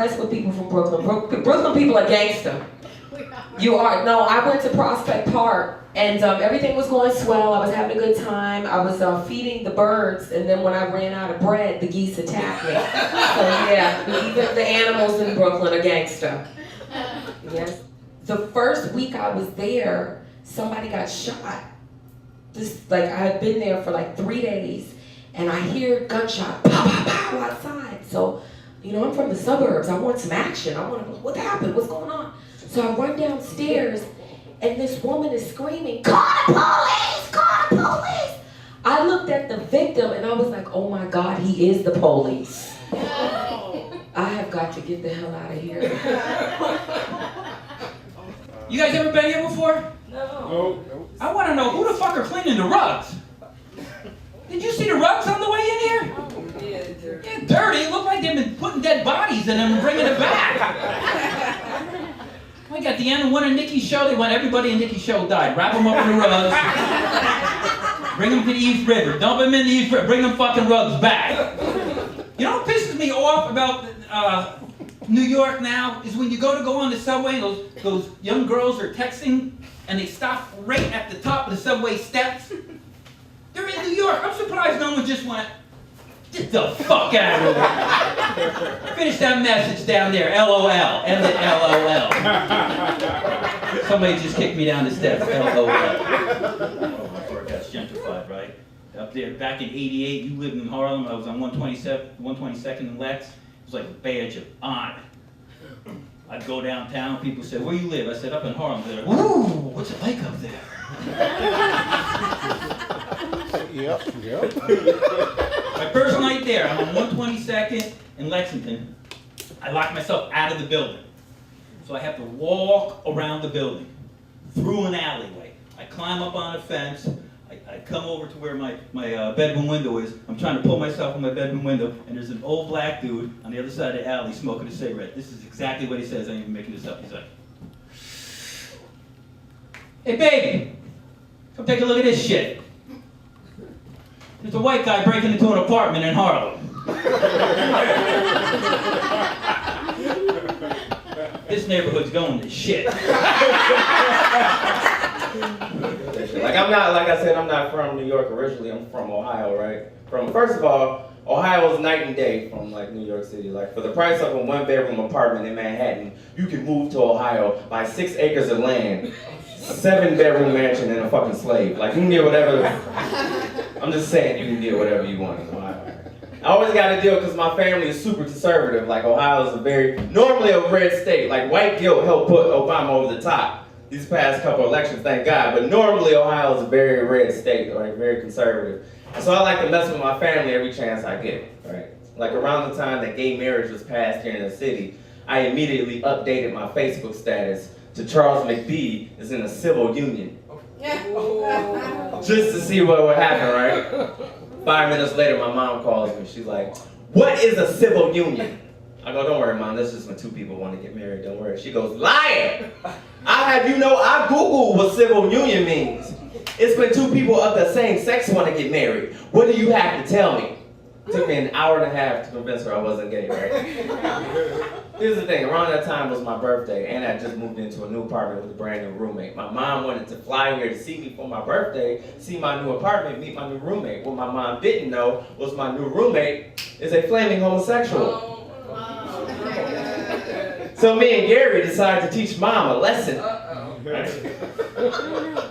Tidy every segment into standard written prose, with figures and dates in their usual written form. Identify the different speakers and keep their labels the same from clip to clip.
Speaker 1: mess with people from Brooklyn. Brooklyn people are gangster. You are. No, I went to Prospect Park, and everything was going swell. I was having a good time. I was feeding the birds, and then when I ran out of bread, the geese attacked me. So yeah, even the animals in Brooklyn are gangster. Yes. The first week I was there, somebody got shot. I had been there for like 3 days, and I hear gunshot, pow, pow, pow, outside. So, I'm from the suburbs. I want some action. I want to know what happened, what's going on. So I run downstairs, and this woman is screaming, "Call the police! Call the police!" I looked at the victim, and I was like, oh my God, he is the police. I have got to get the hell out of here.
Speaker 2: You guys ever been here before?
Speaker 1: No.
Speaker 2: I want to know who the fuck are cleaning the rugs? Did you see the rugs on the way in here?
Speaker 1: Yeah, dirty.
Speaker 2: Yeah, dirty. It looked like they've been putting dead bodies in them and bringing it back. I got the end of one of Nikki's show. They want everybody in Nikki's show died. Wrap them up in the rugs. Bring them to the East River. Dump them in the East River. Bring them fucking rugs back. You know what pisses me off about New York now is when you go on the subway and those young girls are texting and they stop right at the top of the subway steps. They're in New York. I'm surprised no one just went, get the fuck out of here. Finish that message down there. LOL. End it LOL. Somebody just kicked me down the steps. LOL. Oh, my God, that's gentrified, right? Up there, back in '88, you lived in Harlem. I was on 122nd and Lex. It was like a badge of honor. I'd go downtown, people said, where you live? I said, up in Harlem. They're like, ooh, what's it like up there?
Speaker 3: Yep.
Speaker 2: My first night there, I'm on 122nd in Lexington. I locked myself out of the building. So I have to walk around the building, through an alleyway. I climb up on a fence. I come over to where my bedroom window is. I'm trying to pull myself in my bedroom window, and there's an old black dude on the other side of the alley smoking a cigarette. This is exactly what he says. I ain't even making this up. He's like, hey, baby, come take a look at this shit. There's a white guy breaking into an apartment in Harlem. This neighborhood's going to shit.
Speaker 4: Like I said, I'm not from New York originally. I'm from Ohio, right? First of all, Ohio is night and day from like New York City. Like for the price of a 1-bedroom apartment in Manhattan, you can move to Ohio, buy 6 acres of land, 7-bedroom mansion, and a fucking slave. Like you can get whatever. I'm just saying you can get whatever you want in Ohio. I always got to deal because my family is super conservative. Like Ohio is normally a red state. Like white guilt helped put Obama over the top these past couple elections, thank God. But normally Ohio is a very red state, right? Very conservative. And so I like to mess with my family every chance I get, right? Like around the time that gay marriage was passed here in the city, I immediately updated my Facebook status to Charles McBee is in a civil union. Just to see what would happen, right? 5 minutes later, my mom calls me. She's like, what is a civil union? I go, don't worry, Mom, that's just when 2 people want to get married, don't worry. She goes, liar! I have you know, I Googled what civil union means. It's when 2 people of the same sex want to get married. What do you have to tell me? It took me an hour and a half to convince her I wasn't gay, right? Here's the thing, around that time was my birthday, and I just moved into a new apartment with a brand new roommate. My mom wanted to fly here to see me for my birthday, see my new apartment, meet my new roommate. What my mom didn't know was my new roommate is a flaming homosexual. So me and Gary decided to teach Mom a lesson. Right?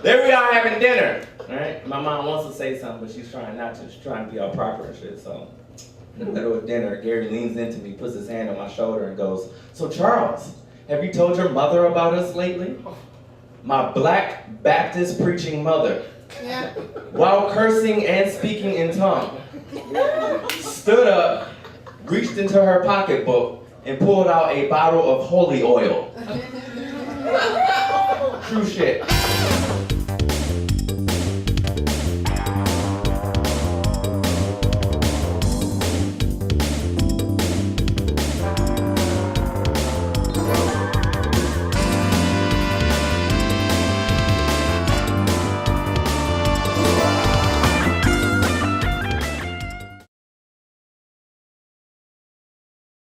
Speaker 4: There we are having dinner. Right? My mom wants to say something, but she's trying not to. She's trying to be all proper and shit. So in the middle of dinner, Gary leans into me, puts his hand on my shoulder and goes, so Charles, have you told your mother about us lately? My black Baptist preaching mother, while cursing and speaking in tongue, stood up, reached into her pocketbook, and pulled out a bottle of holy oil. True shit.